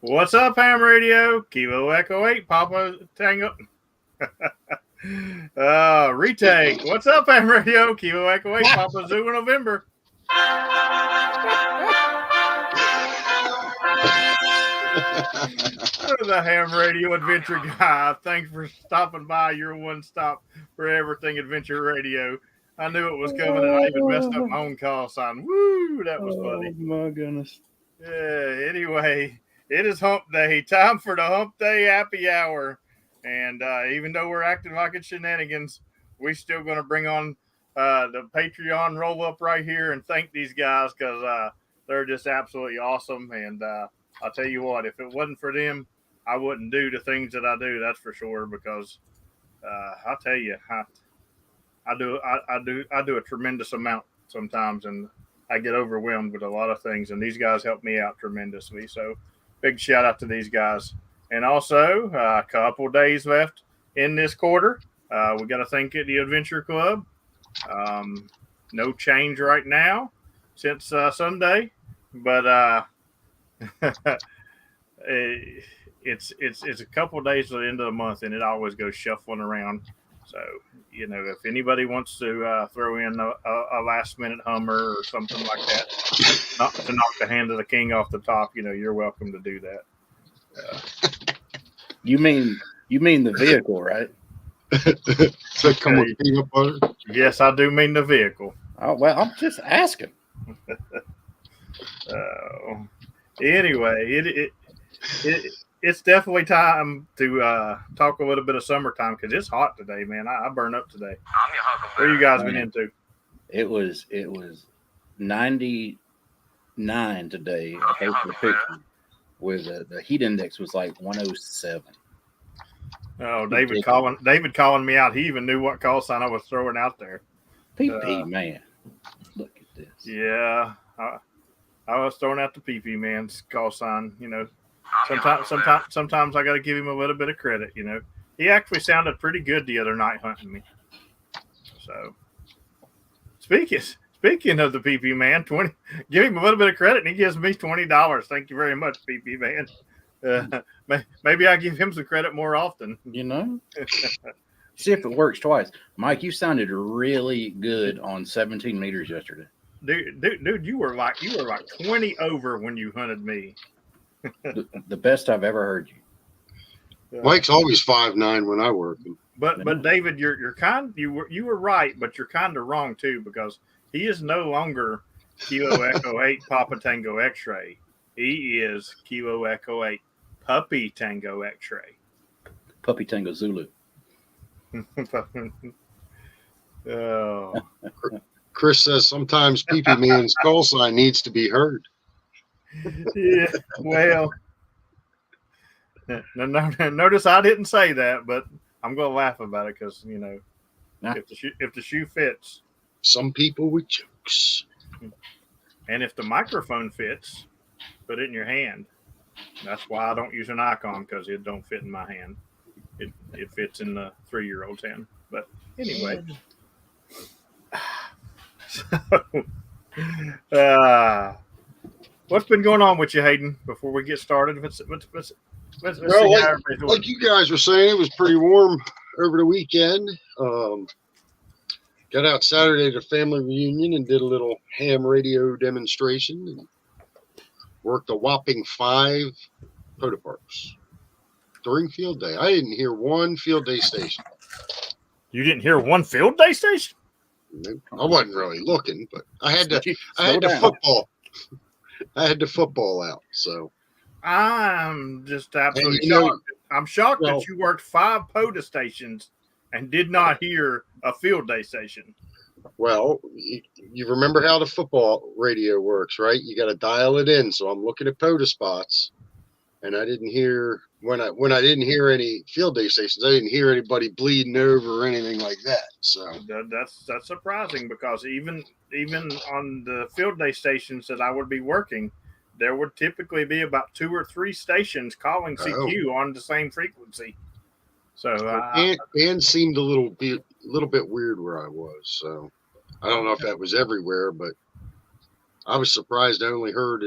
What's up, Ham Radio? Kilo Echo 8, Papa Tango. Retake. What's up, Ham Radio? Kilo Echo 8, Papa Zulu November. The Ham Radio Adventure Guy. Thanks for stopping by. Your one stop for everything Adventure Radio. I knew it was coming, and I even messed up my own call sign. Woo! That was funny. Oh, my goodness. Yeah, anyway, it is Hump Day. Time for the Hump Day Happy Hour. And even though we're acting like it's shenanigans, we're still going to bring on the Patreon roll-up right here and thank these guys because they're just absolutely awesome. And I'll tell you what, if it wasn't for them, I wouldn't do the things that I do, that's for sure, because I'll tell you, I do a tremendous amount sometimes, and I get overwhelmed with a lot of things, and these guys help me out tremendously. So big shout out to these guys. And also a couple days left in this quarter. We got to thank the Adventure Club. No change right now since Sunday, but it's a couple days to the end of the month, and it always goes shuffling around. So, you know, if anybody wants to throw in a last-minute Hummer or something like that, to knock the hand of the king off the top, you know, you're welcome to do that. You mean the vehicle, right? So come with peanut butter? Yes, I do mean the vehicle. Oh, well, I'm just asking. Anyway, it's definitely time to talk a little bit of summertime because it's hot today, man. I burn up today. What you guys been into? It was 99 today. I posted a picture where the heat index was like 107. Oh, David calling me out. He even knew what call sign I was throwing out there. PP, man. Look at this. Yeah, I was throwing out the PP man's call sign. You know, sometimes I got to give him a little bit of credit. You know, he actually sounded pretty good the other night hunting me. So, speaking of the PP man, give him a little bit of credit, and he gives me $20. Thank you very much, PP man. Maybe I give him some credit more often. You know, see if it works twice. Mike, you sounded really good on 17 meters yesterday. Dude, you were like 20 over when you hunted me. the best I've ever heard you. Mike's always 5'9" when I work him. But David, you were right, but you're kind of wrong too, because he is no longer Kilo Echo 8 Papa Tango X-ray. He is Kilo Echo 8 Puppy Tango X-ray. Puppy Tango Zulu. Oh. Chris says sometimes PP Man's call sign needs to be heard. Yeah, well, notice I didn't say that, but I'm going to laugh about it because, you know, if the shoe fits. Some people with jokes. And if the microphone fits, put it in your hand. That's why I don't use an icon, because it don't fit in my hand. It fits in the 3-year-old's hand. But anyway. So, what's been going on with you, Hayden, before we get started? Let's Well, like you guys were saying, it was pretty warm over the weekend. Got out Saturday to family reunion and did a little ham radio demonstration and worked a whopping 5 protoparks during field day. I didn't hear one field day station. You didn't hear one field day station? I wasn't really looking, but I had to football. I had the football out, so I'm just absolutely shocked. I'm shocked that you worked 5 POTA stations and did not hear a field day station. Well, you remember how the football radio works, right? You got to dial it in. So I'm looking at POTA spots, and I didn't hear when I didn't hear any field day stations. I didn't hear anybody bleeding over or anything like that. So that's surprising, because even on the field day stations that I would be working, there would typically be about 2 or 3 stations calling CQ on the same frequency. So and seemed a little bit weird where I was. So I don't know if that was everywhere, but I was surprised I only heard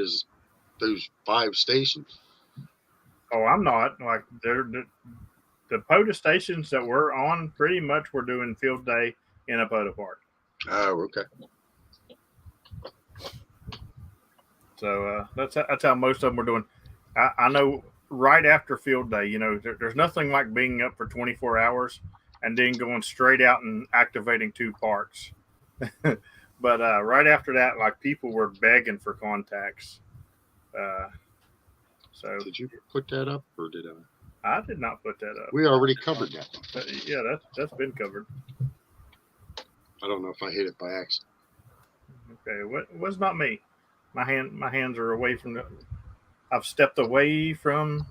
those 5 stations. Oh, I'm not. Like the POTA stations that we're on, pretty much we're doing field day in a POTA park. Oh, okay. So that's how most of them are doing. I know right after field day, there's nothing like being up for 24 hours and then going straight out and activating 2 parks. But right after that, like people were begging for contacts. So Did you put that up or did I? I did not put that up. We already covered that. Yeah, that's been covered. I don't know if I hit it by accident. Okay, what was not me. My hands are away from the. I've stepped away from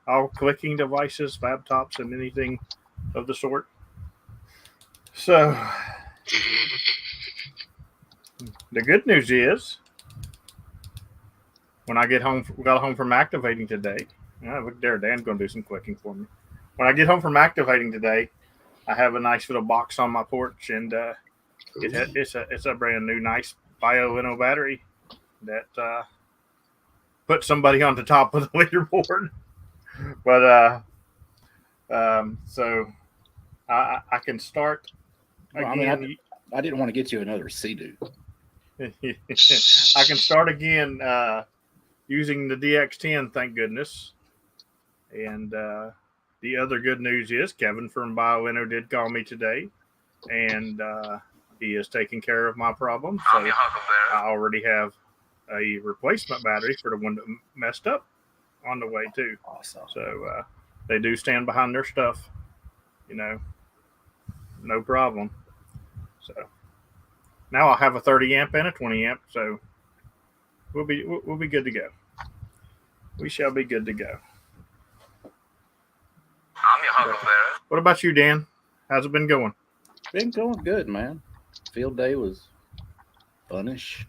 all clicking devices, laptops, and anything of the sort. So the good news is, when I got home from activating today. Look there, Dan's going to do some clicking for me. When I get home from activating today, I have a nice little box on my porch, and it's a brand new nice BioLino battery that put somebody on the top of the leaderboard. But so I can start again. Well, I mean, I didn't want to get you another Sea-Doo. I can start again using the DX10, thank goodness. And the other good news is Kevin from BioLino did call me today, and he is taking care of my problem. So I already have a replacement battery for the one that messed up on the way too. Awesome. So they do stand behind their stuff, no problem. So now I'll have a 30 amp and a 20 amp, so we'll be good to go. We shall be good to go. I'm your Huckleberry. What about you, Dan? How's it been going? Been going good, man. Field day was funnish.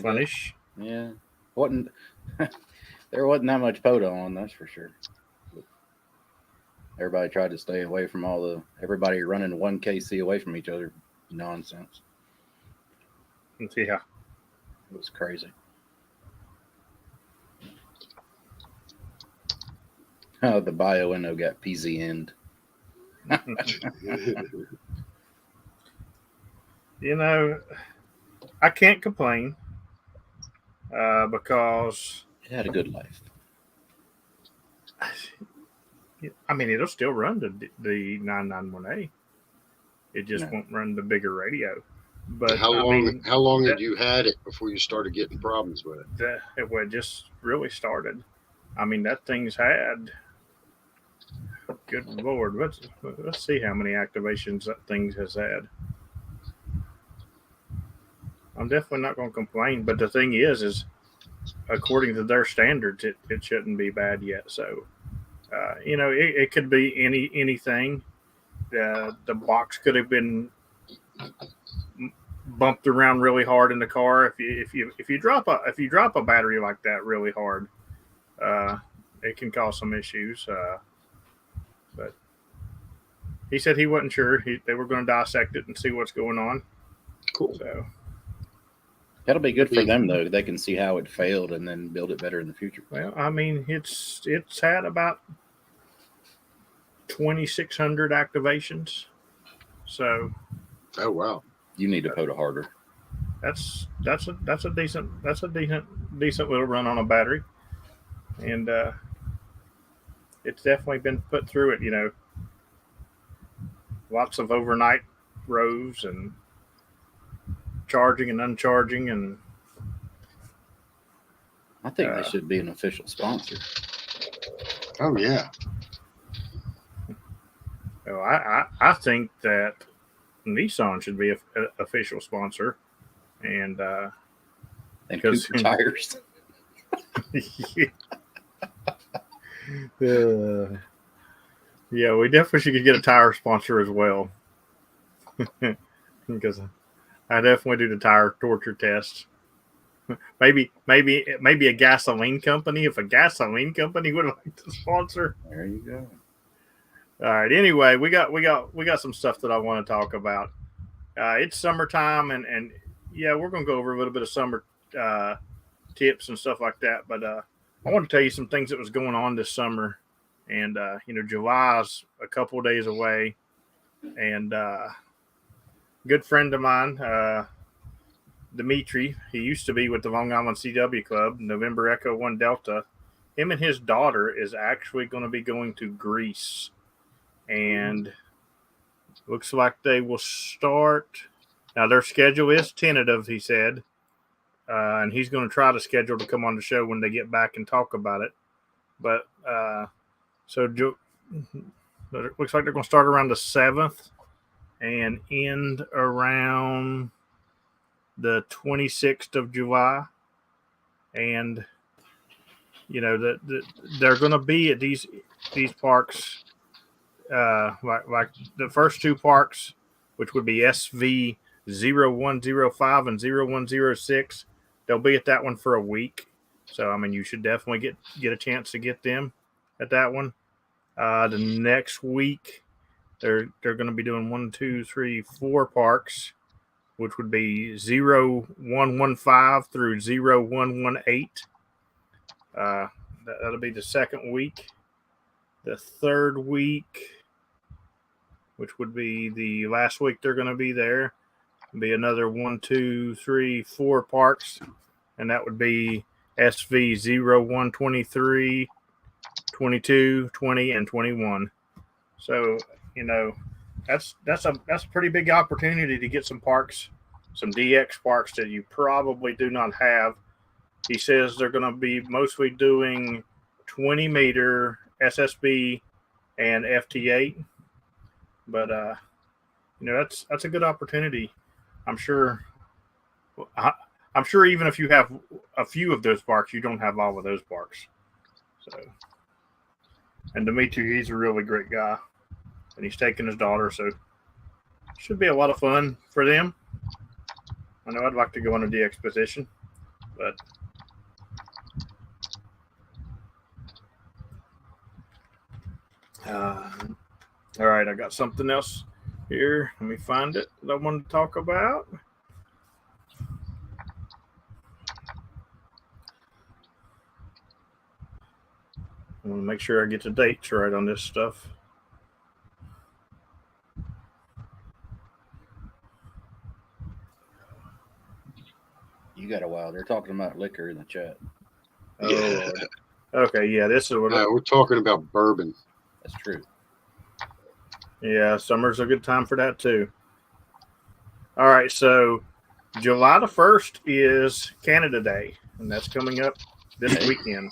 Funnish? Yeah. Wasn't there wasn't that much POTA on, that's for sure. But everybody tried to stay away from everybody running 1 KC away from each other. Nonsense. Yeah. It was crazy. Oh, the BioLino got PZN'd. I can't complain because It had a good life. I mean, it'll still run the 991A. It just won't run the bigger radio. But how long had you had it before you started getting problems with it? It just really started. I mean, that thing's had. Good Lord, let's see how many activations that thing has had. I'm definitely not going to complain, but the thing is according to their standards, it shouldn't be bad yet. So, it could be anything. The box could have been bumped around really hard in the car. If you drop a battery like that really hard, it can cause some issues. But he said he wasn't sure. They were going to dissect it and see what's going on. Cool. So that'll be good for them, though. They can see how it failed and then build it better in the future. Well, I mean, it's had about 2,600 activations. So. Oh wow. You need to POTA harder. That's a decent little run on a battery, and it's definitely been put through it. Lots of overnight rows and charging and uncharging, and I think they should be an official sponsor. Oh yeah. Well, I think that Nissan should be an official sponsor, and Cooper tires. Yeah, we definitely should get a tire sponsor as well, because I definitely do the tire torture test. Maybe a gasoline company. If a gasoline company would like to sponsor, there you go. All right. Anyway, we got some stuff that I want to talk about. It's summertime, and yeah, we're gonna go over a little bit of summer tips and stuff like that. But I want to tell you some things that was going on this summer. And, July's a couple of days away. And good friend of mine, Dimitri, he used to be with the Long Island CW Club, November Echo 1 Delta. Him and his daughter is actually going to be going to Greece. And looks like they will start. Now, their schedule is tentative, he said. And he's going to try to schedule to come on the show when they get back and talk about it. But so it looks like they're going to start around the 7th and end around the 26th of July. And, they're going to be at these parks, like the first two parks, which would be SV 0105 and 0106. They'll be at that one for a week. So, you should definitely get a chance to get them at that one. The next week, they're going to be doing 1, 2, 3, 4 parks, which would be 0115 through 0118. That'll be the second week. The third week, which would be the last week they're going to be there, will be another 1, 2, 3, 4 parks, and that would be SV 0123, 22, 20, and 21. So, that's a pretty big opportunity to get some parks, some DX parks that you probably do not have. He says they're going to be mostly doing 20-meter SSB and FT8, but that's a good opportunity. I'm sure even if you have a few of those parks, you don't have all of those parks. So, and Dimitri, he's a really great guy, and he's taking his daughter, so it should be a lot of fun for them. I know I'd like to go on a DX position, but all right, I got something else here. Let me find it that I wanted to talk about. I want to make sure I get the dates right on this stuff. You got a while. They're talking about liquor in the chat. Oh, yeah. Okay, yeah, this is what we're talking about bourbon. That's true. Yeah, summer's a good time for that too. All right, so July the 1st is Canada Day, and that's coming up this weekend.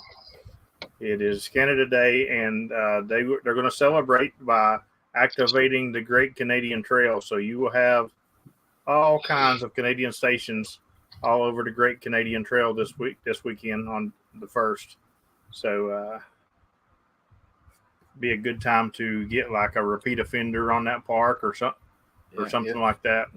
It is Canada Day, and they're going to celebrate by activating the Great Canadian Trail. So you will have all kinds of Canadian stations all over the Great Canadian Trail this weekend on the 1st. So be a good time to get like a repeat offender on that park or something like that.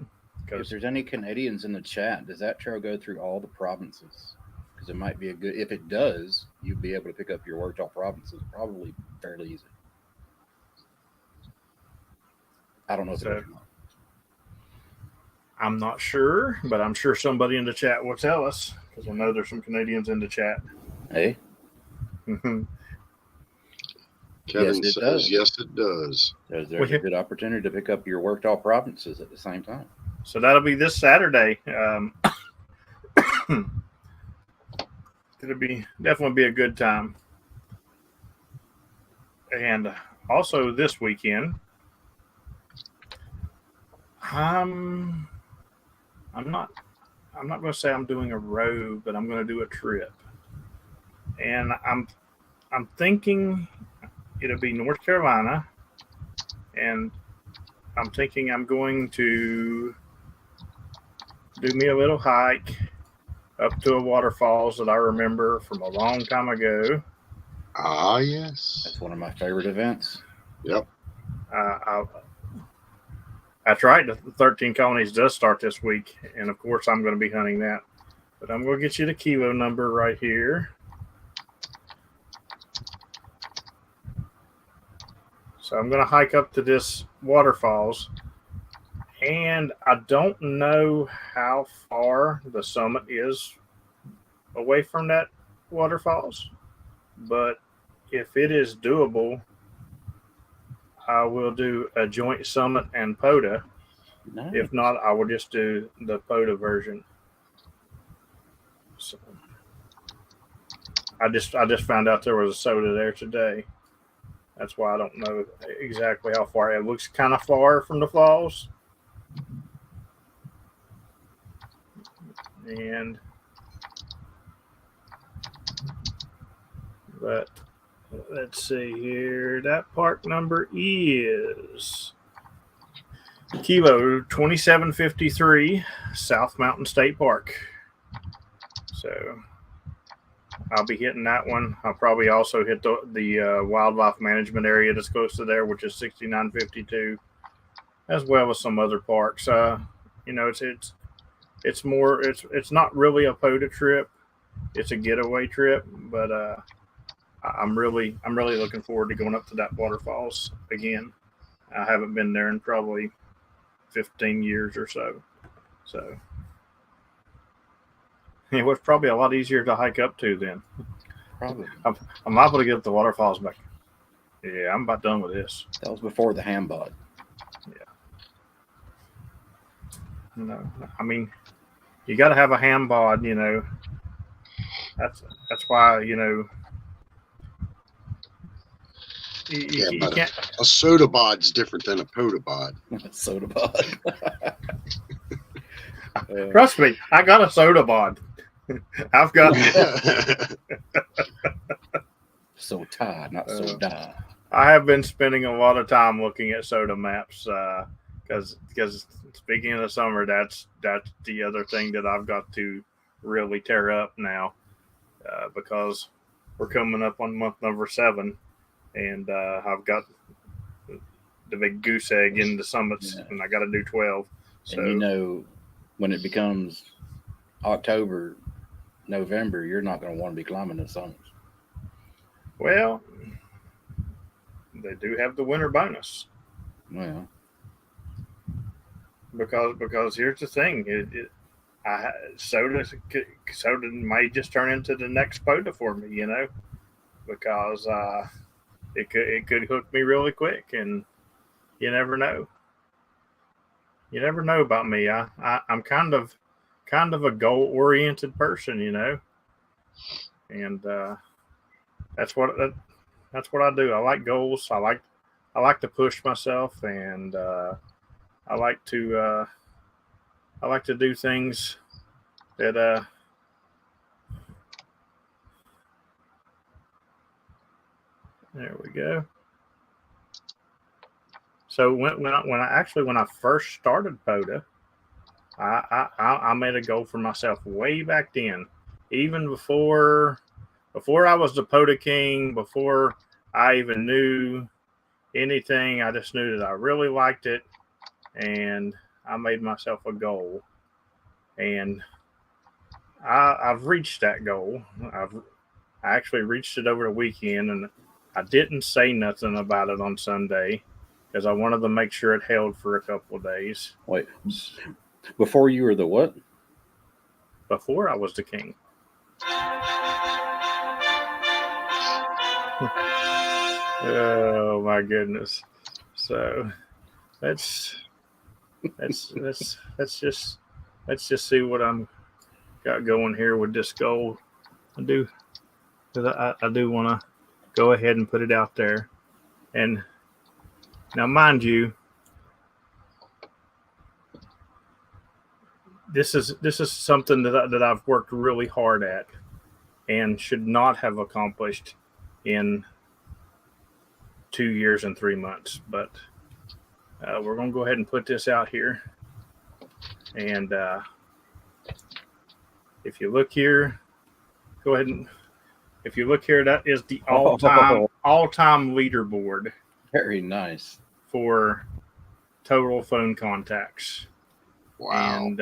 If there's any Canadians in the chat, does that trail go through all the provinces? Because it might be a good. If it does, you'll be able to pick up your worked all provinces probably fairly easy. I don't know if it does or not. I'm not sure, but I'm sure somebody in the chat will tell us, because I know there's some Canadians in the chat. Hey. Kevin says, yes, it does. There's a good opportunity to pick up your worked all provinces at the same time. So that'll be this Saturday. It'll definitely be a good time. And also this weekend, I'm not going to say I'm doing a road, but I'm going to do a trip. And I'm thinking it'll be North Carolina, and I'm thinking I'm going to do me a little hike up to a waterfalls that I remember from a long time ago. Ah, yes. That's one of my favorite events. Yep. That's right. The 13 Colonies does start this week, and of course I'm going to be hunting that. But I'm going to get you the kilo number right here. So I'm going to hike up to this waterfalls, and I don't know how far the summit is away from that waterfalls. but if it is doable, I will do a joint summit and POTA. Nice. If not, I will just do the POTA version. So I just found out there was a soda there today. That's why I don't know exactly how far. It looks kind of far from the falls. But let's see here. That park number is Kilo 2753, South Mountain State Park. So I'll be hitting that one. I'll probably also hit the wildlife management area that's close to there, which is 6952, as well as some other parks. It's not really a POTA trip. It's a getaway trip, but I'm really looking forward to going up to that waterfalls again. I haven't been there in probably 15 years or so. So it was probably a lot easier to hike up to then. Probably. I'm liable to get up the waterfalls back. Yeah, I'm about done with this. That was before the ham bod. Yeah. No, I mean, you got to have a ham bod, you know. That's why, you know. You can't. A soda bod's different than a POTA bod. Soda bod. Trust me, I got a soda bod. I've got soda, not soda. I have been spending a lot of time looking at soda maps because speaking of the summer, that's the other thing that I've got to really tear up now because we're coming up on month number 7. And I've got the big goose egg in the summits, and I got to do 12. So and you know, when it becomes October, November, you're not going to want to be climbing the summits. Well, they do have the winter bonus. Well, because here's the thing, soda may just turn into the next POTA for me, you know, because it could hook me really quick, and you never know. You never know about me. I'm kind of a goal oriented person, you know, and that's what I do. I like goals. I like to push myself, and I like to do things that there we go. So when I first started POTA, I made a goal for myself way back then, even before I was the POTA king, before I even knew anything. I just knew that I really liked it, and I made myself a goal, and I've reached that goal. I actually reached it over the weekend, and I didn't say nothing about it on Sunday because I wanted to make sure it held for a couple of days. Wait, before you were the what? Before I was the king. Oh my goodness! So let's just see what I'm got going here with this goal. I do want to go ahead and put it out there. And now, mind you, this is something that I've worked really hard at and should not have accomplished in 2 years and 3 months. But we're going to go ahead and put this out here. And if you look here, go ahead and if you look here, that is the all-time leaderboard. Very nice. For total phone contacts. Wow. And,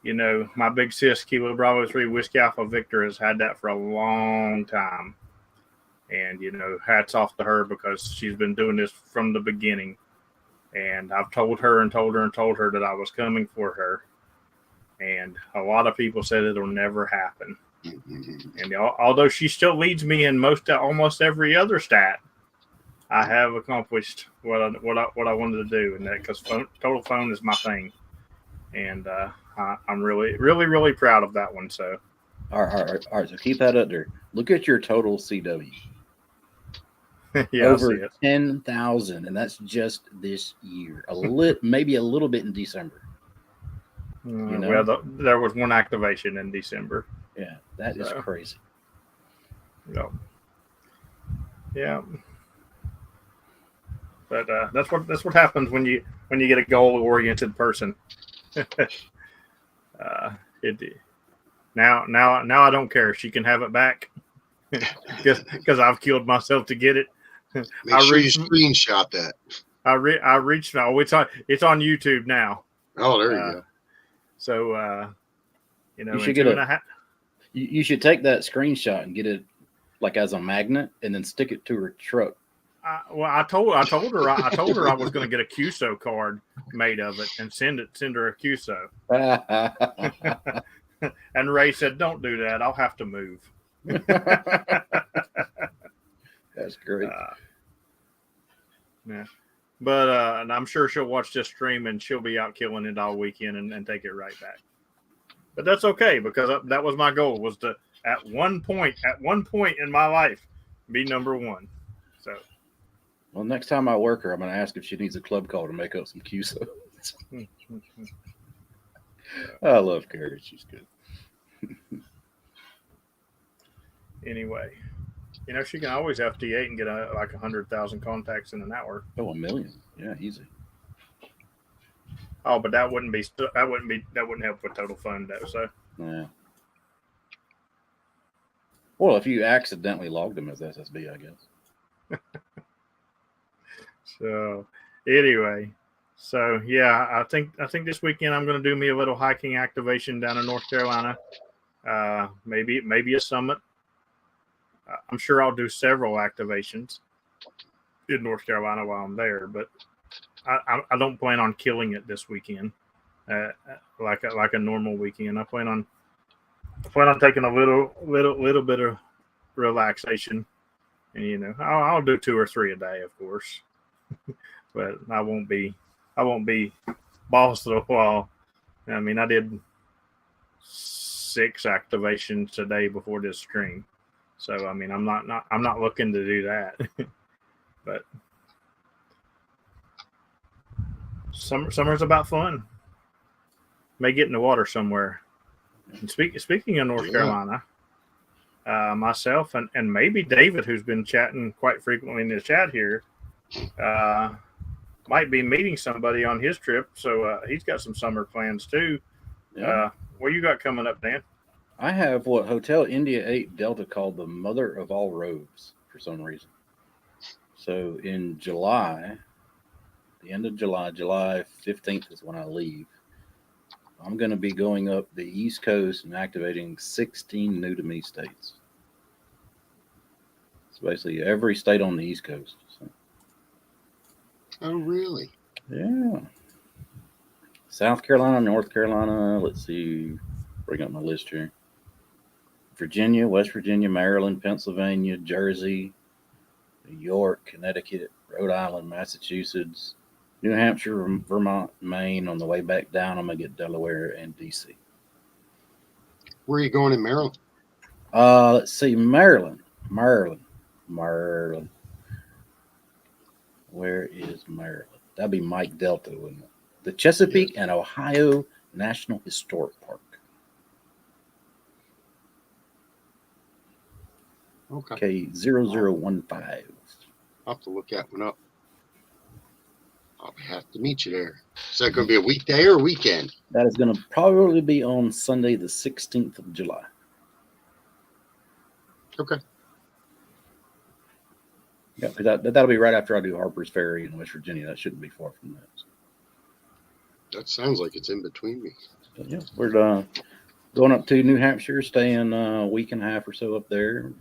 you know, my big sis, Kilo Bravo 3 Whiskey Alpha Victor, has had that for a long time. And, you know, hats off to her because she's been doing this from the beginning. And I've told her that I was coming for her. And a lot of people said it'll never happen. And although she still leads me in almost every other stat, I have accomplished what I wanted to do, and that because total phone is my thing, and I'm really proud of that one. So, all right. So keep that up there. Look at your total CW. yeah, Over I see it. 10,000, and that's just this year. Maybe a little bit in December. You know? Well, there was one activation in December. Yeah, that is crazy. No. Yeah. But that's what happens when you get a goal oriented person. Now I don't care. She can have it back because I've killed myself to get it. Make sure you screenshot that. I reached. Oh, it's on YouTube now. Oh, there you go. So you should you should take that screenshot and get it like as a magnet, and then stick it to her truck. I told her I was going to get a QSO card made of it and send her a QSO. And Ray said, "Don't do that. I'll have to move." That's great. Yeah, but and I'm sure she'll watch this stream and she'll be out killing it all weekend and take it right back. But that's okay because that was my goal, was to at one point in my life be number one. So. Well, next time I work her, I'm going to ask if she needs a club call to make up some QSOs. I love Carrie. She's good. Anyway, she can always FT8 and get like 100,000 contacts in an hour. Oh, 1 million. Yeah, easy. Oh, but that wouldn't help with total phone though. So. Yeah. Well, if you accidentally logged them as SSB, I guess. So, anyway, yeah, I think this weekend I'm going to do me a little hiking activation down in North Carolina. Maybe a summit. I'm sure I'll do several activations in North Carolina while I'm there, but I don't plan on killing it this weekend, like a normal weekend. I plan on taking a little bit of relaxation, and I'll do 2 or 3 a day, of course. But I won't be balls to the wall. I mean, I did 6 activations today before this stream, so I mean, I'm not looking to do that. But summer's about fun. May get in the water somewhere. And speaking of North Carolina, myself and maybe David, who's been chatting quite frequently in the chat here, might be meeting somebody on his trip, so he's got some summer plans too. Yeah. What you got coming up, Dan? I have what Hotel India 8 Delta called the mother of all roads for some reason. So in July, the end of July 15th is when I leave. I'm going to be going up the East Coast and activating 16 new to me states. It's basically every state on the East Coast. So. Oh, really? Yeah. South Carolina, North Carolina. Let's see. Bring up my list here. Virginia, West Virginia, Maryland, Pennsylvania, Jersey, New York, Connecticut, Rhode Island, Massachusetts, New Hampshire, Vermont, Maine. On the way back down, I'm going to get Delaware and D.C. Where are you going in Maryland? Let's see. Maryland. Where is Maryland? That'd be Mike Delta, wouldn't it? The Chesapeake and Ohio National Historic Park. Okay, 0015. I'll have to look that one up. I'll have to meet you there. Is that going to be a weekday or a weekend? That is going to probably be on Sunday, the 16th of July. Okay. Yeah, that'll be right after I do Harper's Ferry in West Virginia. That shouldn't be far from that. That sounds like it's in between me. But yeah, we're going up to New Hampshire, staying a week and a half or so up there.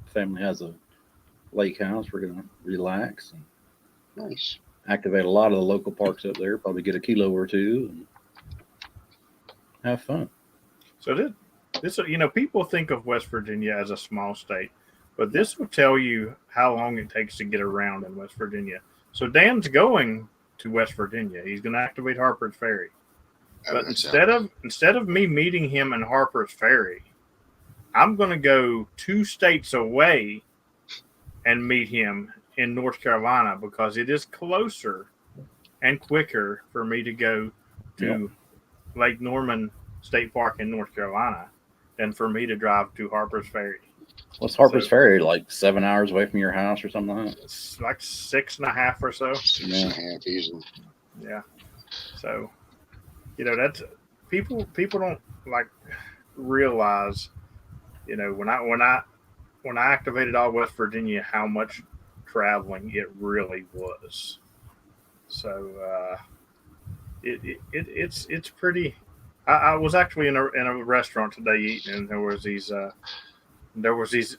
Family has a lake house. We're going to relax and nice. Activate a lot of the local parks up there. Probably get a kilo or two and have fun. So This, people think of West Virginia as a small state, but this will tell you how long it takes to get around in West Virginia. So Dan's going to West Virginia. He's going to activate Harper's Ferry. But instead of me meeting him in Harper's Ferry, I'm going to go 2 states away and meet him in North Carolina because it is closer and quicker for me to go to Lake Norman State Park in North Carolina than for me to drive to Harper's Ferry. What's Harper's Ferry, like 7 hours away from your house or something like that? It's like 6.5 or so. 6.5 easily. Yeah. So, that's people don't like realize, when I activated all West Virginia, how much traveling it really was. So it's pretty. I was actually in a restaurant today eating, and there was these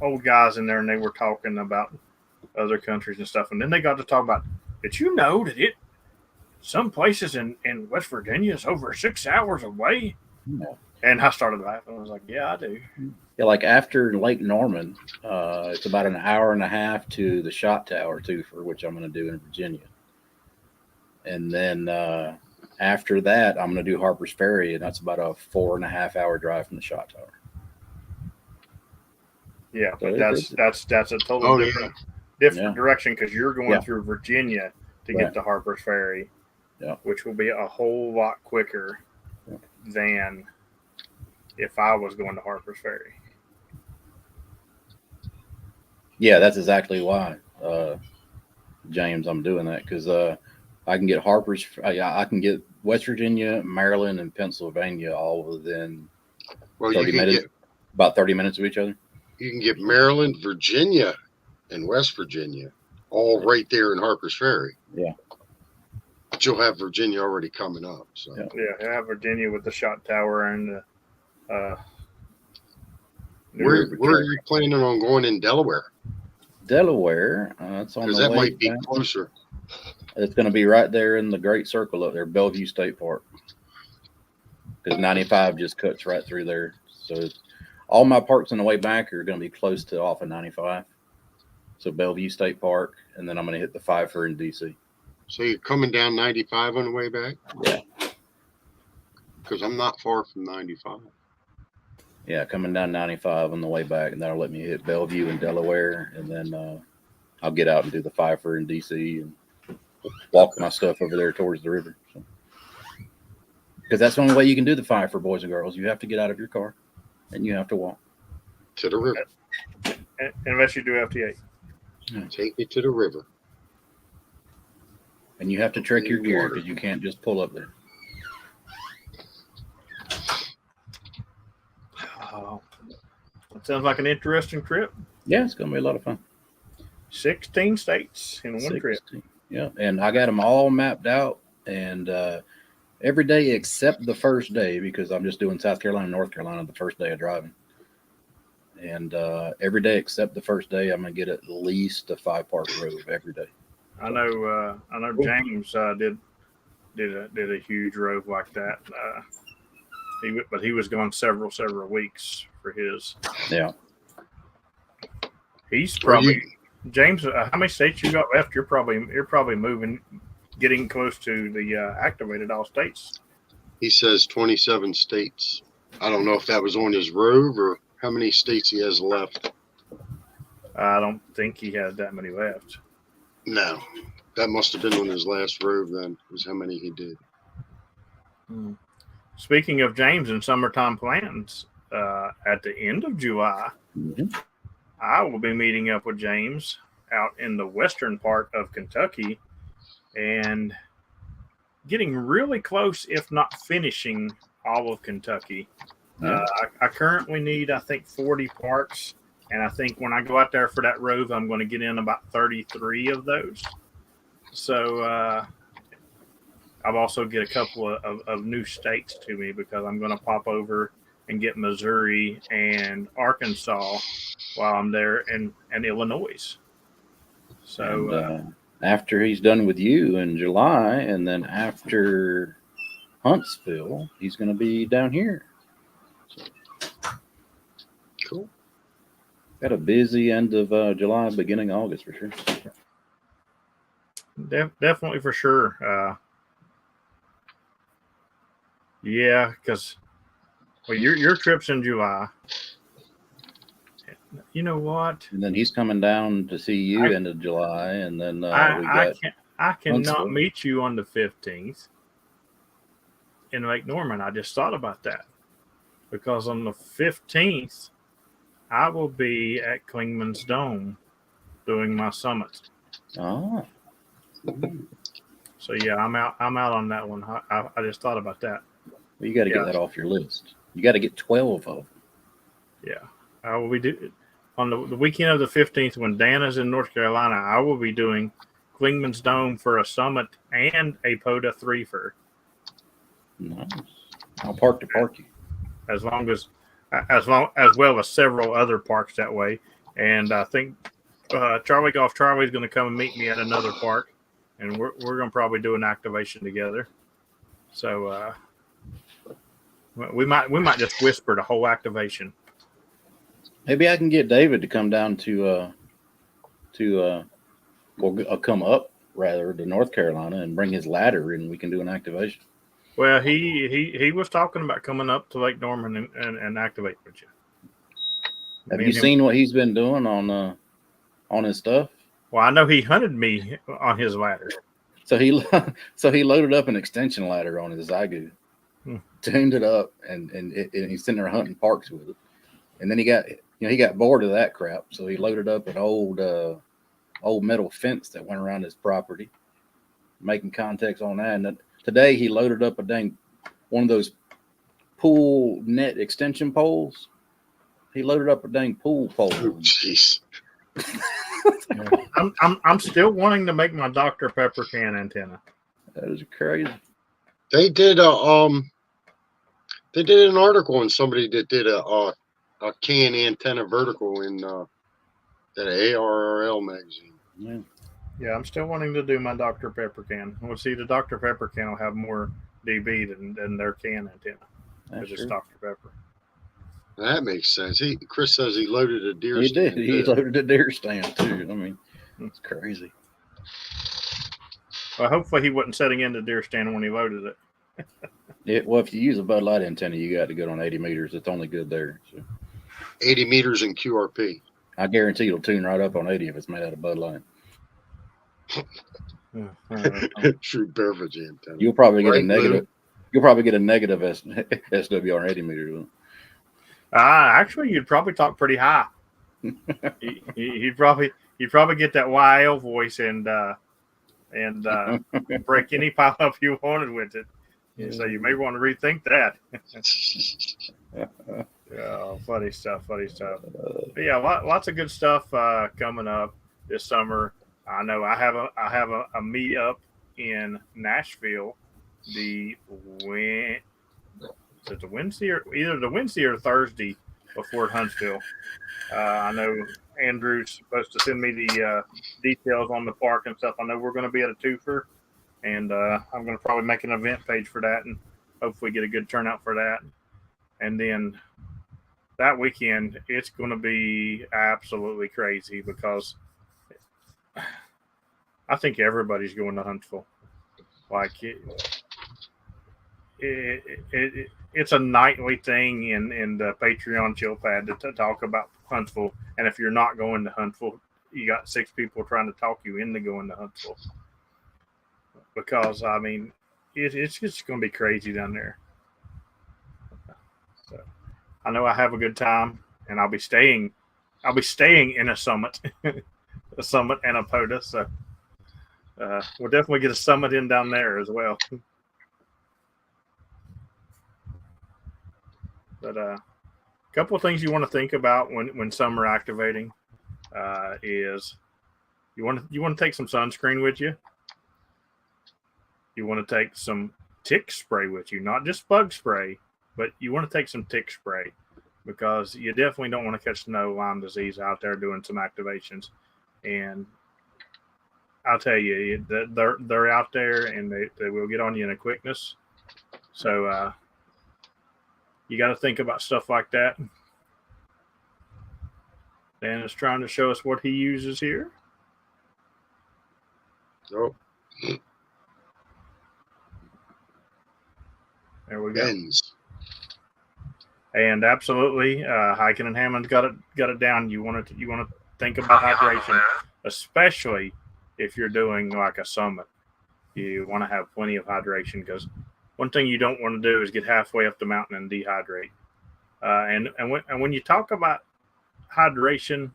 old guys in there, and they were talking about other countries and stuff, and then they got to talk about, did you know that some places in West Virginia is over 6 hours away? Yeah. And I started laughing. I was like, yeah, I do. Yeah, like after Lake Norman, it's about an hour and a half to the shot tower too, for which I'm going to do in Virginia. And then after that, I'm going to do Harper's Ferry, and that's about a 4.5 hour drive from the shot tower. Yeah, so but that's a totally different direction, because you're going through Virginia to get to Harper's Ferry, which will be a whole lot quicker than if I was going to Harper's Ferry. Yeah, that's exactly why, James, I'm doing that, because I can get I can get West Virginia, Maryland, and Pennsylvania all within 30 minutes, about 30 minutes of each other. You can get Maryland, Virginia, and West Virginia all right there in Harper's Ferry. Yeah. But you'll have Virginia already coming up. So. Yeah, have Virginia with the shot tower and where are you planning on going in Delaware? Delaware, it's on the way. Because that might be closer. It's going to be right there in the Great Circle up there, Bellevue State Park. Because 95 just cuts right through there. So all my parks on the way back are going to be close to off of 95. So Bellevue State Park, and then I'm going to hit the Pfeiffer in DC. So you're coming down 95 on the way back? Yeah. Because I'm not far from 95. Yeah, coming down 95 on the way back, and that'll let me hit Bellevue in Delaware, and then I'll get out and do the Pfeiffer in DC and walk my stuff over there towards the river. Because that's the only way you can do the Pfeiffer, boys and girls. You have to get out of your car, and you have to walk to the river. Unless you do FT8. Take me to the river. And you have to trick your gear, because you can't just pull up there. Oh, that sounds like an interesting trip. Yeah, it's going to be a lot of fun. 16 states in one trip. Yeah, and I got them all mapped out, and every day except the first day, because I'm just doing South Carolina and North Carolina the first day of driving. And every day except the first day, I'm going to get at least a 5-park road every day. I know James did a huge road like that. But he was gone several weeks for his. Yeah. He's probably James. How many states you got left? You're probably moving, getting close to the activated all states. He says 27 states. I don't know if that was on his road or how many states he has left. I don't think he has that many left. No, that must have been on his last road then, was how many he did. Speaking of James and summertime plans, at the end of July, I will be meeting up with James out in the western part of Kentucky and getting really close, if not finishing all of Kentucky. I currently need, I think, 40 parks, and I think when I go out there for that road, I'm going to get in about 33 of those. So I've also get a couple of new states to me, because I'm going to pop over and get Missouri and Arkansas while I'm there, and Illinois. So after he's done with you in July, and then after Huntsville, he's going to be down here. So Cool. Got a busy end of July, beginning of August for sure. Definitely for sure. Yeah, because your trip's in July. You know what? And then he's coming down to see you end of July, and then we got I cannot Huntsville. meet you on the 15th in Lake Norman. I just thought about that because on the 15th I will be at Klingman's Dome doing my summit. Oh. So yeah, I'm out on that one. I just thought about that. Well, you got to get that off your list. You got to get 12 of them. Yeah, I will be on the weekend of the 15th when Dan is in North Carolina. I will be doing Klingman's Dome for a summit and a POTA 3-fer. Nice. I'll park you. As well as several other parks that way. And I think Charlie Golf Charlie's going to come and meet me at another park, and we're going to probably do an activation together. So we might just whisper the whole activation. Maybe I can get David to come down to come up rather to North Carolina and bring his ladder, and we can do an activation. Well, he was talking about coming up to Lake Norman and activate with you. Have you seen what he's been doing on his stuff? Well, I know he hunted me on his ladder. So he loaded up an extension ladder on his Zygoot, tuned it up, and he's sitting there hunting parks with it. And then he got bored of that crap, so he loaded up an old metal fence that went around his property, making contacts on that. And then today he loaded up one of those pool net extension poles. He loaded up a dang pool pole. Oh, jeez. I'm still wanting to make my Dr. Pepper can antenna. That is crazy. They did an article on somebody that did a can antenna vertical in that ARRL magazine. Yeah, I'm still wanting to do my Dr. Pepper can. We'll see, the Dr. Pepper can will have more dB than their can antenna. Because it's Dr. Pepper. That makes sense. Chris says he loaded a deer stand. He did. He loaded a deer stand too. I mean, it's crazy. Well, hopefully he wasn't setting in the deer stand when he loaded it. Well, if you use a Bud Light antenna, you got to go on 80 meters. It's only good there. So. 80 meters in QRP. I guarantee it'll tune right up on 80 if it's made out of Bud Light. True beverage antenna. You'll probably get a negative. You'll probably get a negative SW on 80 meters. Actually, you'd probably talk pretty high. You'd probably get that YL voice and break any pile up you wanted with it. So you may want to rethink that. Yeah, funny stuff. But yeah, lots of good stuff coming up this summer. I know I have a meet up in Nashville the Wednesday or either the Wednesday or Thursday before Huntsville. I know Andrew's supposed to send me the details on the park and stuff. I know we're going to be at a 2-fer, and I'm going to probably make an event page for that and hopefully get a good turnout for that. And then that weekend, it's going to be absolutely crazy because I think everybody's going to Huntsville. Like it's a nightly thing in the Patreon chill pad to talk about Huntsville. And if you're not going to Huntsville, you got 6 people trying to talk you into going to Huntsville. Because, I mean, it's just going to be crazy down there. So I know I have a good time, and I'll be staying in a summit, a summit and a POTA. So we'll definitely get a summit in down there as well. But a couple of things you want to think about when summer activating is you want to take some sunscreen with you. You want to take some tick spray with you, not just bug spray, but you want to take some tick spray because you definitely don't want to catch Lyme disease out there doing some activations. And I'll tell you, they're out there and they will get on you in a quickness. So you got to think about stuff like that. Dan is trying to show us what he uses here. Oh, There we go. ends. And absolutely, Hyken and Hammond's got it down. You want to think about hydration, especially if you're doing like a summit. You want to have plenty of hydration, because one thing you don't want to do is get halfway up the mountain and dehydrate. And when you talk about hydration,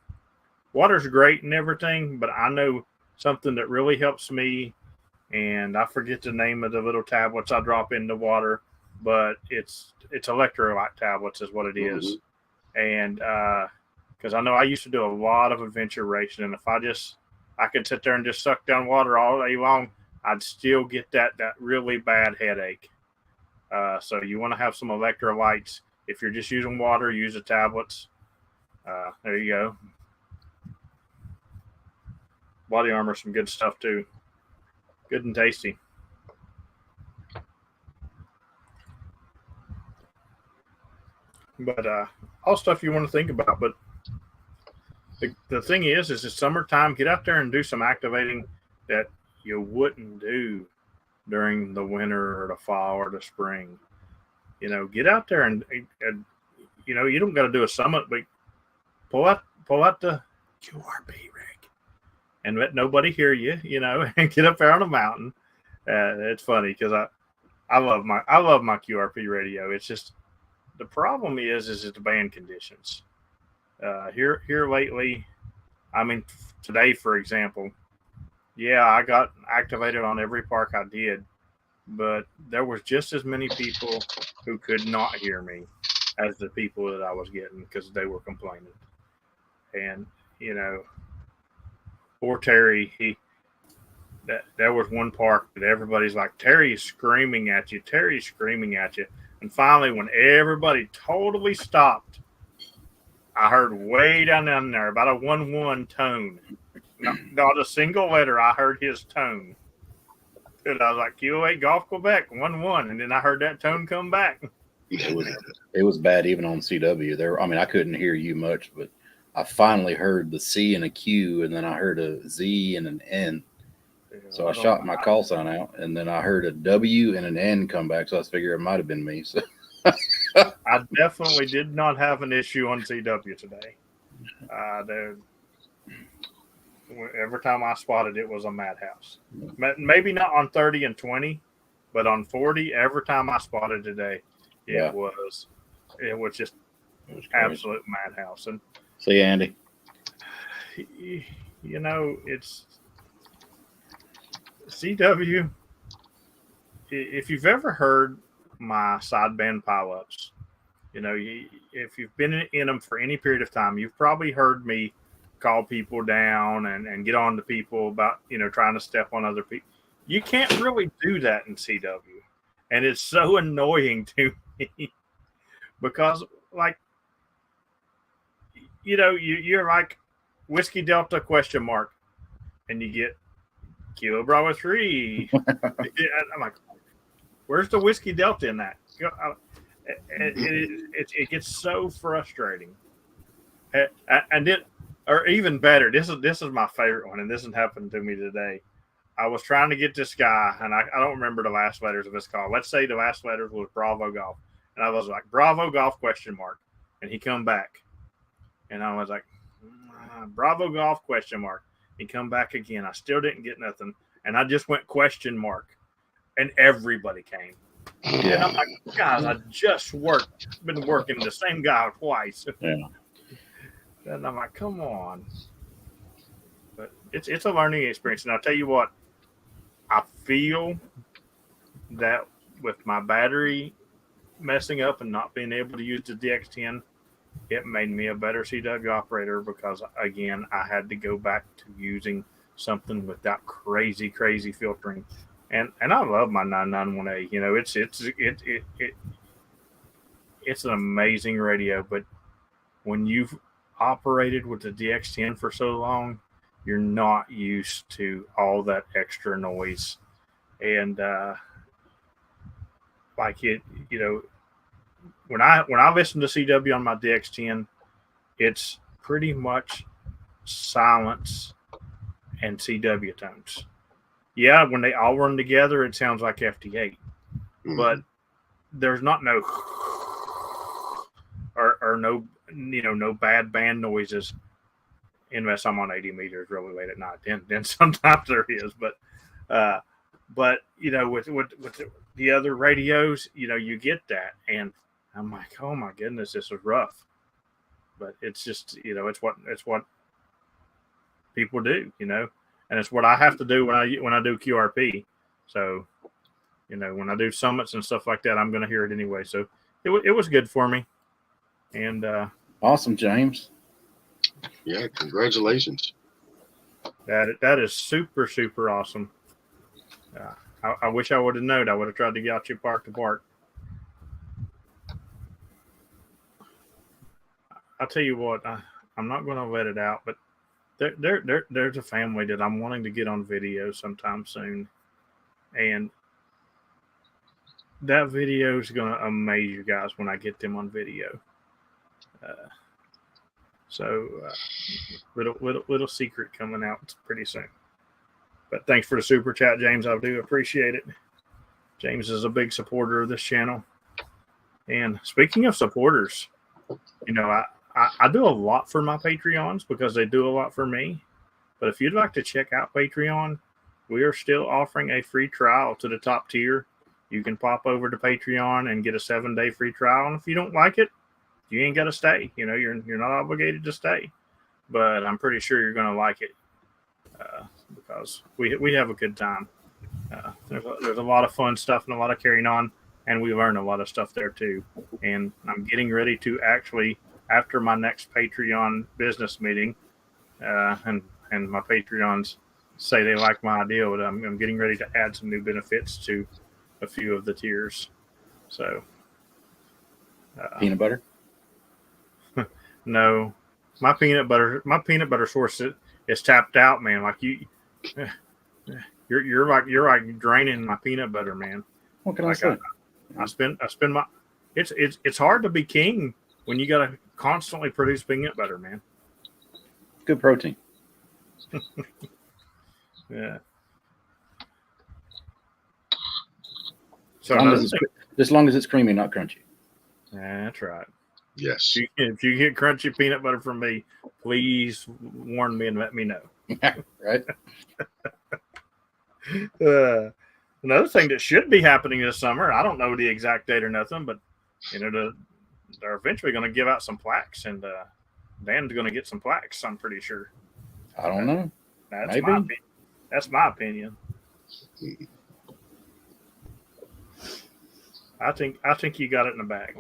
water's great and everything, but I know something that really helps me, and I forget the name of the little tablets I drop in the water, but it's electrolyte tablets is what it is. And because I know I used to do a lot of adventure racing, and if I could sit there and just suck down water all day long, I'd still get that really bad headache. So you want to have some electrolytes. If you're just using water, use the tablets. There you go. Body Armor, some good stuff too. Good and tasty. But all stuff you want to think about. But the thing is it's summertime. Get out there and do some activating that you wouldn't do during the winter or the fall or the spring. Get out there and you don't got to do a summit, but pull out the QRP rig and let nobody hear you, and get up there on a mountain. It's funny because I love my QRP radio. It's just the problem is the band conditions. Here lately, I mean today for example, yeah, I got activated on every park I did, but there was just as many people who could not hear me as the people that I was getting because they were complaining. And poor Terry, there was one park that everybody's like, Terry's screaming at you, and finally when everybody totally stopped, I heard way down there about a 1-1 tone. Not a single letter. I heard his tone. And I was like, QO8 Golf Quebec 1-1, and then I heard that tone come back. It was bad even on CW. I couldn't hear you much, but I finally heard the C and a Q, and then I heard a Z and an N. So I shot my call sign out, and then I heard a W and an N come back. So I figured it might have been me. So I definitely did not have an issue on CW today. Every time I spotted it was a madhouse. Maybe not on 30 and 20, but on 40, every time I spotted today, it was just absolute madhouse. And see, Andy, it's CW. If you've ever heard my sideband pileups, if you've been in them for any period of time, you've probably heard me call people down and get on to people about, trying to step on other people. You can't really do that in CW. And it's so annoying to me because, like, you're like Whiskey Delta ? And you get Kilo Bravo 3. I'm like, where's the Whiskey Delta in that? It gets so frustrating. And then, or even better, this is my favorite one, and this has happened to me today. I was trying to get this guy, and I don't remember the last letters of his call. Let's say the last letters was Bravo Golf. And I was like, Bravo Golf ? And he come back. And I was like, Bravo Golf ? He come back again. I still didn't get nothing. And I just went ? And everybody came. Yeah. And I'm like, guys, I just been working the same guy twice. Yeah. And I'm like, come on. But it's a learning experience. And I'll tell you what, I feel that with my battery messing up and not being able to use the DX10, it made me a better CW operator because, again, I had to go back to using something without crazy filtering. And I love my 991A. It's an amazing radio, but when you've operated with the DX10 for so long, you're not used to all that extra noise. And when I listen to CW on my DX10, it's pretty much silence and CW tones. Yeah, when they all run together, it sounds like FT8, but there's not no or no no bad band noises unless I'm on 80 meters really late at night. Then sometimes there is, but with the other radios, you get that, and I'm like, oh my goodness, this is rough. But it's just it's what people do, and it's what I have to do when I do QRP. So when I do summits and stuff like that, I'm going to hear it anyway. So it was good for me. And awesome, James. Yeah, congratulations. That is super, super awesome. I wish I would have known. I would have tried to get you park to park. I'll tell you what, I'm not going to let it out, but there's a family that I'm wanting to get on video sometime soon. And that video is going to amaze you guys when I get them on video. So little secret coming out pretty soon. But thanks for the super chat, James. I do appreciate it. James is a big supporter of this channel. And speaking of supporters, I do a lot for my Patreons because they do a lot for me. But if you'd like to check out Patreon, we are still offering a free trial to the top tier. You can pop over to Patreon and get a 7-day free trial. And if you don't like it, you ain't got to stay. You're not obligated to stay. But I'm pretty sure you're going to like it because we have a good time. There's a lot of fun stuff and a lot of carrying on, and we learn a lot of stuff there too. And I'm getting ready to actually, after my next Patreon business meeting, and my Patreons say they like my idea, but I'm getting ready to add some new benefits to a few of the tiers. So peanut butter? No, my peanut butter source is tapped out, man. Like you're like draining my peanut butter, man. What can I say? I spend my it's hard to be king when you got to constantly produce peanut butter, man. Good protein. Yeah. So as long as it's creamy, not crunchy. That's right. Yes. If you get crunchy peanut butter from me, please warn me and let me know. Right. Another thing that should be happening this summer, I don't know the exact date or nothing, but they're eventually going to give out some plaques, and Dan's going to get some plaques. I'm pretty sure. I don't know. That's my opinion. I think you got it in the bag.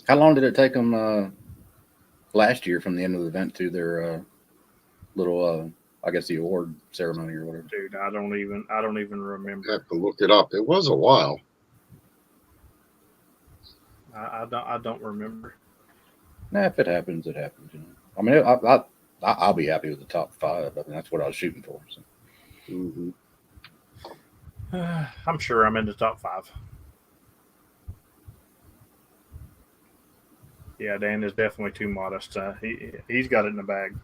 How long did it take them last year from the end of the event to their little, I guess, the award ceremony or whatever? Dude, I don't even remember. I have to look it up. It was a while. I don't remember. Nah, if it happens, it happens. I mean, I'll be happy with the top 5. I mean, that's what I was shooting for. So. Mm-hmm. I'm sure I'm in the top 5. Yeah, Dan is definitely too modest. He's got it in the bag.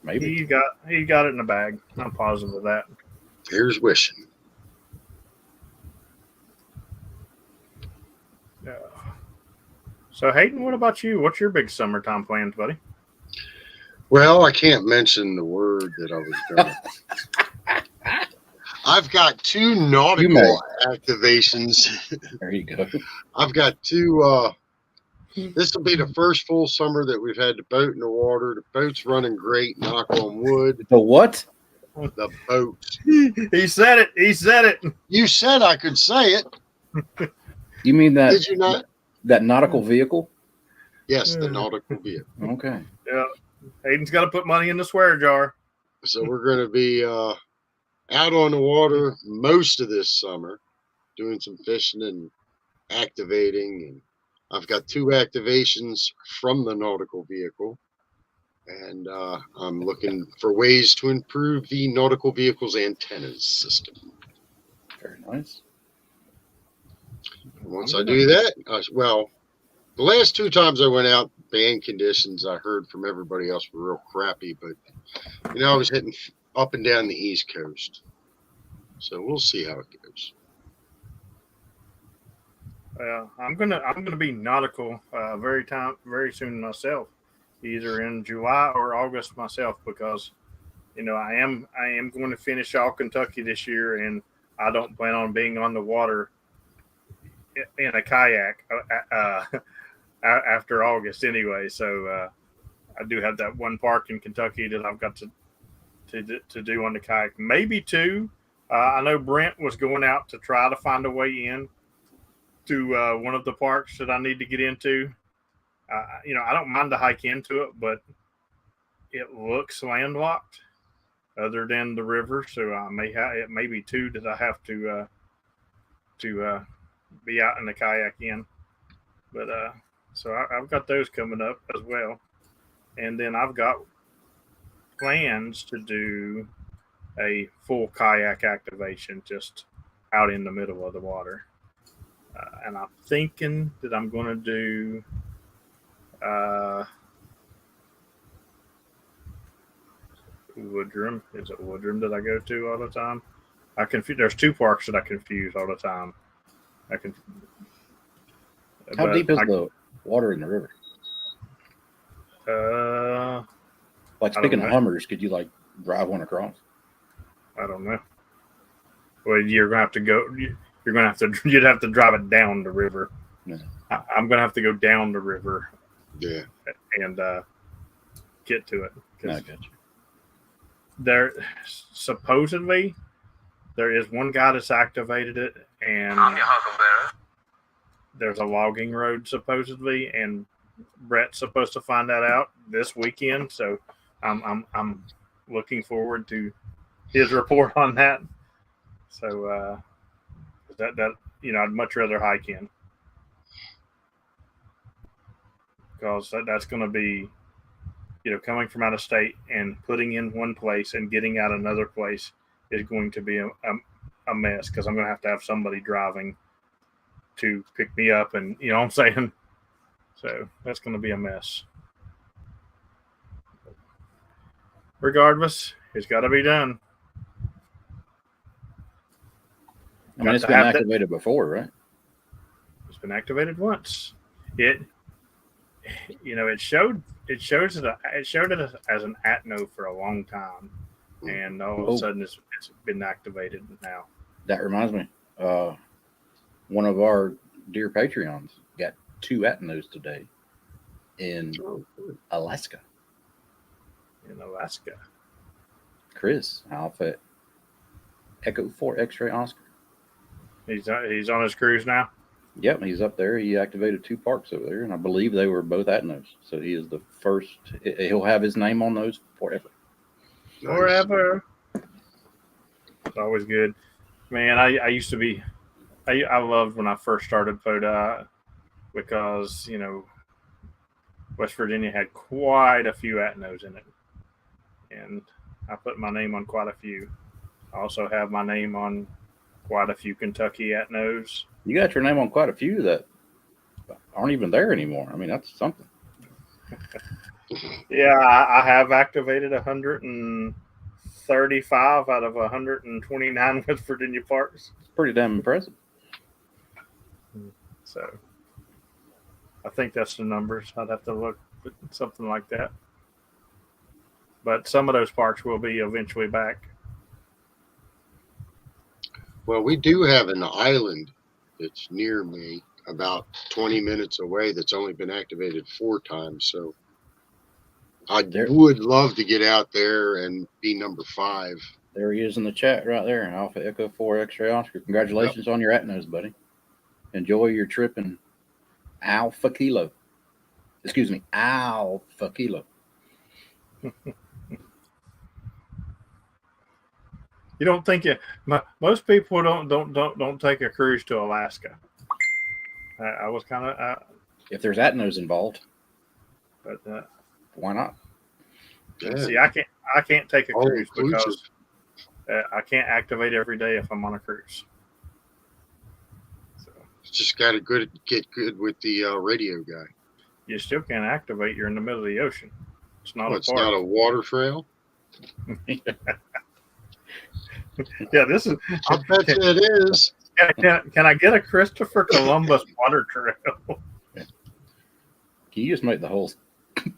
Maybe he got it in the bag. I'm positive of that. Here's wishing. Yeah. So Hayden, what about you? What's your big summertime plans, buddy? Well, I can't mention the word that I was going to. I've got 2 nautical activations. There you go. I've got 2. This will be the first full summer that we've had the boat in the water. The boat's running great, knock on wood. The what? The boat. He said it. He said it. You said I could say it. You mean that? Did you not? That nautical vehicle? Yes, the nautical vehicle. Okay. Yeah. Hayden's got to put money in the swear jar. So we're going to be out on the water most of this summer, doing some fishing and activating. And I've got 2 activations from the nautical vehicle, and I'm looking for ways to improve the nautical vehicle's antennas system. Very nice. Once I do that, The last 2 times I went out, band conditions I heard from everybody else were real crappy, but I was hitting up and down the East Coast, so we'll see how it goes. I'm gonna be nautical very soon myself, either in July or August myself, because I am going to finish all Kentucky this year, and I don't plan on being on the water in a kayak after August anyway. So I do have that one park in Kentucky that I've got to do on the kayak, maybe two. I know Brent was going out to try to find a way in to one of the parks that I need to get into. I don't mind to hike into it, but it looks landlocked other than the river. So it may be two that I have to be out in the kayak in. But so I've got those coming up as well, and then I've got plans to do a full kayak activation just out in the middle of the water. And I'm thinking that I'm going to do Woodrum. Is it Woodrum that I go to all the time? There's two parks that I confuse all the time. How deep is the water in the river? Like, speaking of Hummers, could you like drive one across? I don't know. Well, you're gonna have to go. You'd have to drive it down the river. Yeah. I'm gonna have to go down the river. Yeah. And get to it. I got you. There supposedly there is one guy that's activated it, and I'm your huckleberry. There's a logging road supposedly, and Brett's supposed to find that out this weekend. So I'm looking forward to his report on that. So that I'd much rather hike in, because that's going to be coming from out of state and putting in one place and getting out another place is going to be a mess, because I'm going to have somebody driving to pick me up, and you know what I'm saying? So that's going to be a mess. Regardless, it's got to be done. I mean, it's been activated before, right? It's been activated once. It showed it as an atno for a long time, and all of a sudden it's been activated now. That reminds me, one of our dear Patreons got 2 atnos today in Alaska. Chris, Alpha Echo 4 X-Ray Oscar. He's on his cruise now. Yep, he's up there. He activated 2 parks over there, and I believe they were both atnos. So he is the first. He'll have his name on those forever. Forever. It's always good. Man, I used to be. I loved when I first started PODA, because West Virginia had quite a few atnos in it, and I put my name on quite a few. I also have my name on quite a few Kentucky atnos. You got your name on quite a few that aren't even there anymore. I mean, that's something. Yeah, I have activated 135 out of 129 West Virginia parks. It's pretty damn impressive. So I think that's the numbers. I'd have to look at something like that. But some of those parks will be eventually back. Well, we do have an island that's near me, about 20 minutes away, that's only been activated 4 times. So I would love to get out there and be number 5. There he is in the chat right there. Alpha Echo 4 X-Ray Oscar. Congratulations on your atnos, buddy. Enjoy your trip in Alpha Kilo. Excuse me, Alpha Kilo. You don't think most people don't take a cruise to Alaska. I was kind of if there's atnos involved, but why not? Yeah. See, I can't take a cruise because I can't activate every day if I'm on a cruise. just got to get good with the radio guy. You still can't activate. You're in the middle of the ocean. It's not It's not a water trail. Yeah, this is. I bet you it is. Can I get a Christopher Columbus water trail? Can you just make the whole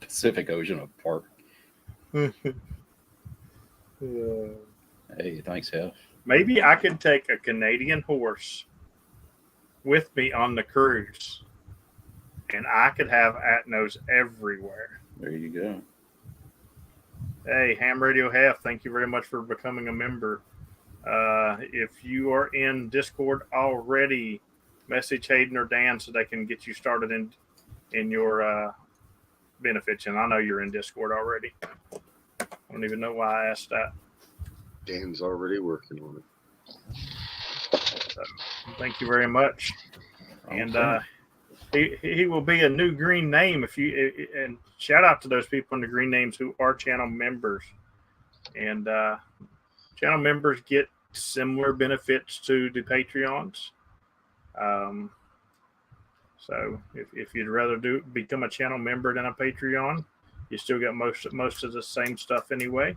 Pacific Ocean a park? Hey, thanks, Hef. Maybe I could take a Canadian horse with me on the cruise, and I could have Atnos everywhere. There you go. Hey, Ham Radio Half, thank you very much for becoming a member. If you are in Discord already, message Hayden or Dan so they can get you started in your benefits. And I know you're in Discord already. I don't even know why I asked that. Dan's already working on it. So, thank you very much. And he will be a new green name and shout out to those people in the green names who are channel members. And channel members get similar benefits to the Patreons. So if you'd rather become a channel member than a Patreon, you still get most of the same stuff anyway.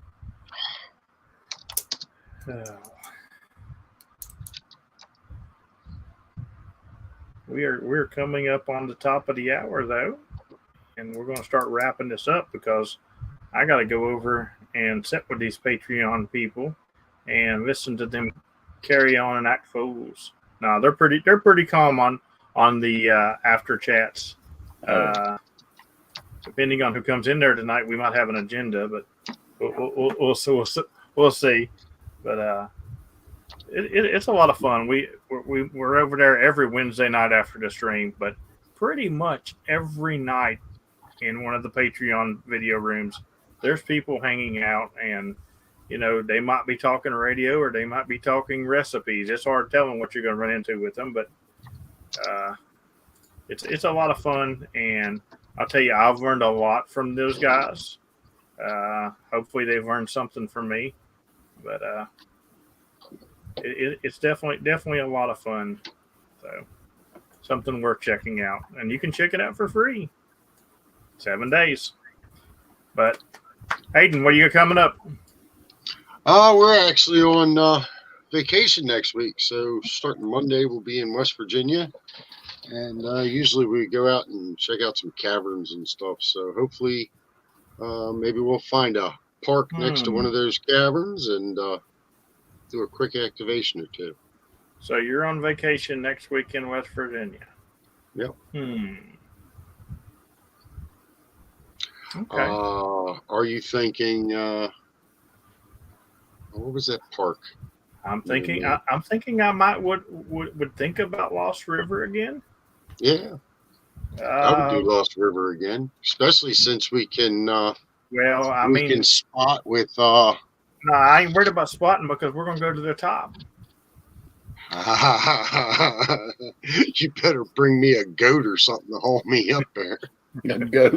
We're coming up on the top of the hour though, and we're going to start wrapping this up because I got to go over and sit with these Patreon people and listen to them carry on and act fools. No, they're pretty calm on the after chats. Depending on who comes in there tonight, we might have an agenda, but we'll see. But it's a lot of fun. We're over there every Wednesday night after the stream, but pretty much every night in one of the Patreon video rooms, there's people hanging out, and they might be talking radio or they might be talking recipes. It's hard telling what you're going to run into with them, but it's a lot of fun, and I'll tell you, I've learned a lot from those guys. Hopefully they've learned something from me, but it's definitely a lot of fun. So something worth checking out, and you can check it out for free. 7 days. But Hayden, what are you coming up? We're actually on vacation next week. So starting Monday, we'll be in West Virginia. And usually we go out and check out some caverns and stuff. So hopefully maybe we'll find a park next to one of those caverns and do a quick activation or two. So you're on vacation next week in West Virginia? Yep. Okay. Are you thinking, what was that park? I'm thinking I might would think about Lost River again. Yeah. I would do Lost River again, especially since we can we can spot with no, I ain't worried about spotting because we're gonna go to the top. You better bring me a goat or something to haul me up there. A goat.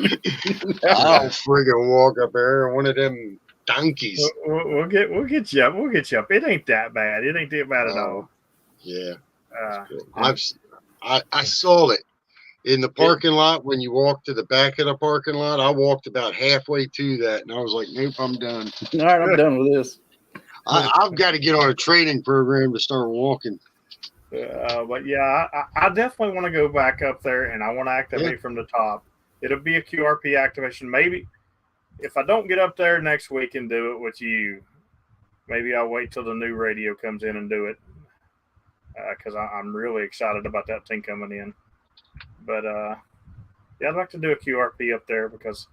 I'll friggin' walk up there, one of them donkeys. We'll get you up. We'll get you up. It ain't that bad. It ain't that bad at all. Yeah. I saw it in the parking lot when you walk to the back of the parking lot. I walked about halfway to that, and I was like, nope, I'm done. All right, I'm done with this. I've got to get on a training program to start walking. But yeah, I definitely want to go back up there, and I want to activate from the top. It'll be a QRP activation. Maybe if I don't get up there next week and do it with you, maybe I'll wait till the new radio comes in and do it because I'm really excited about that thing coming in. But yeah, I'd like to do a QRP up there because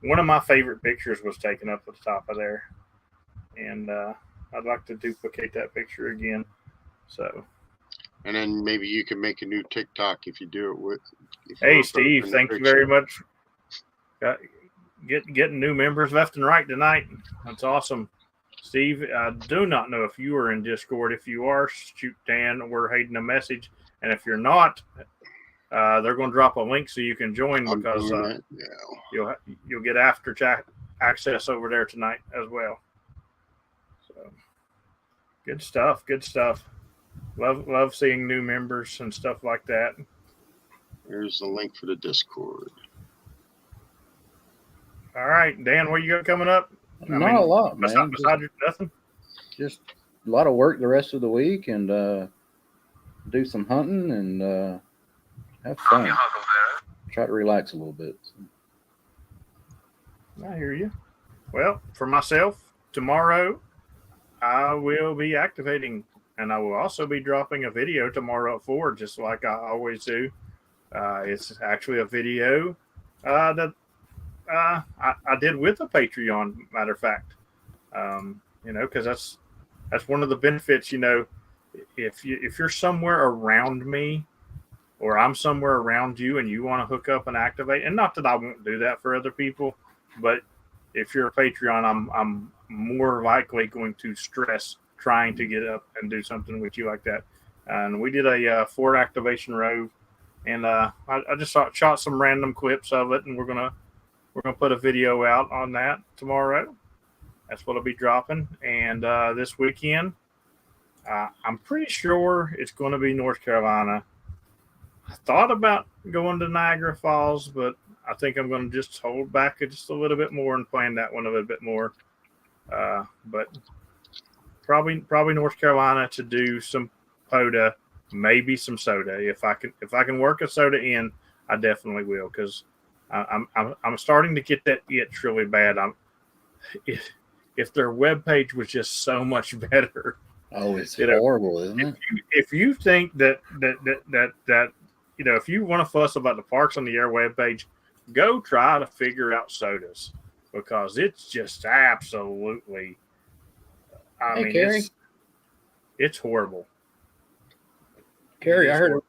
one of my favorite pictures was taken up at the top of there. And I'd like to duplicate that picture again. So, and then maybe you can make a new TikTok if you do it with. Hey, Steve, thank you very much. Getting new members left and right tonight. That's awesome. Steve, I do not know if you are in Discord. If you are, shoot Dan or Hayden a message. And if you're not, they're going to drop a link so you can join because you'll get after chat access over there tonight as well. So, good stuff. Love seeing new members and stuff like that. There's the link for the Discord. All right, Dan, what you got coming up? Not a lot, man. Besides nothing. Just a lot of work the rest of the week, and do some hunting and have fun. Try to relax a little bit. I hear you. Well, for myself, tomorrow I will be activating, and I will also be dropping a video tomorrow at 4, just like I always do. It's actually a video that I did with a Patreon, matter of fact. Because that's one of the benefits. If you're somewhere around me, or I'm somewhere around you, and you want to hook up and activate, and not that I won't do that for other people, but if you're a Patreon, I'm more likely going to stress trying to get up and do something with you like that. And we did a 4 activation rove, and I just shot some random clips of it, and we're gonna put a video out on that tomorrow. That's what I'll be dropping. And this weekend, I'm pretty sure it's going to be North Carolina. I thought about going to Niagara Falls, but I think I'm going to just hold back just a little bit more and plan that one a little bit more. But probably North Carolina to do some POTA, maybe some soda. If I can work a soda in, I definitely will, because I'm starting to get that itch really bad. If their webpage was just so much better. Oh, it's horrible, isn't it? If you think that if you want to fuss about the Parks on the Air webpage, go try to figure out sodas, because it's just absolutely. It's horrible. Carrie, I heard.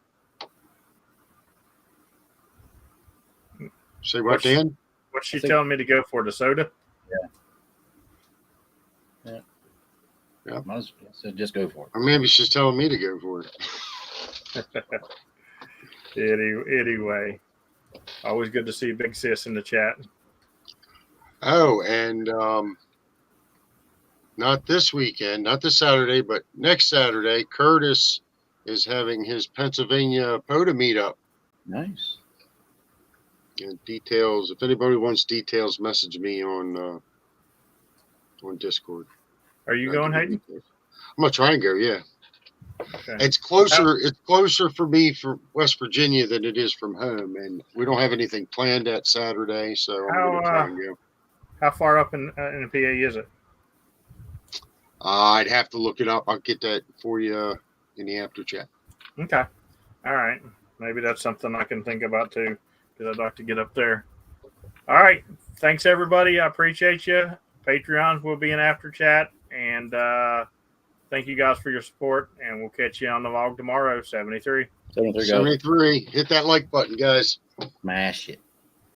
Say what, Dan? What's she telling me to go for? The soda? Yeah. I said just go for it. Or maybe she's telling me to go for it. Anyway, always good to see Big Sis in the chat. Oh, and not this weekend, not this Saturday, but next Saturday, Curtis is having his Pennsylvania POTA meetup. Nice. And details, if anybody wants details, message me on Discord. Are you going, Hayden? I'm gonna try and go. Yeah. Okay. It's closer. It's closer for me for West Virginia than it is from home, and we don't have anything planned that Saturday, so I'm gonna try and go. How far up in the PA is it? I'd have to look it up. I'll get that for you in the after chat. Okay. All right. Maybe that's something I can think about too, because I'd like to get up there. All right. Thanks, everybody. I appreciate you. Patreons will be in after chat. And thank you guys for your support. And we'll catch you on the vlog tomorrow. 73. 73. Hit that like button, guys. Smash it.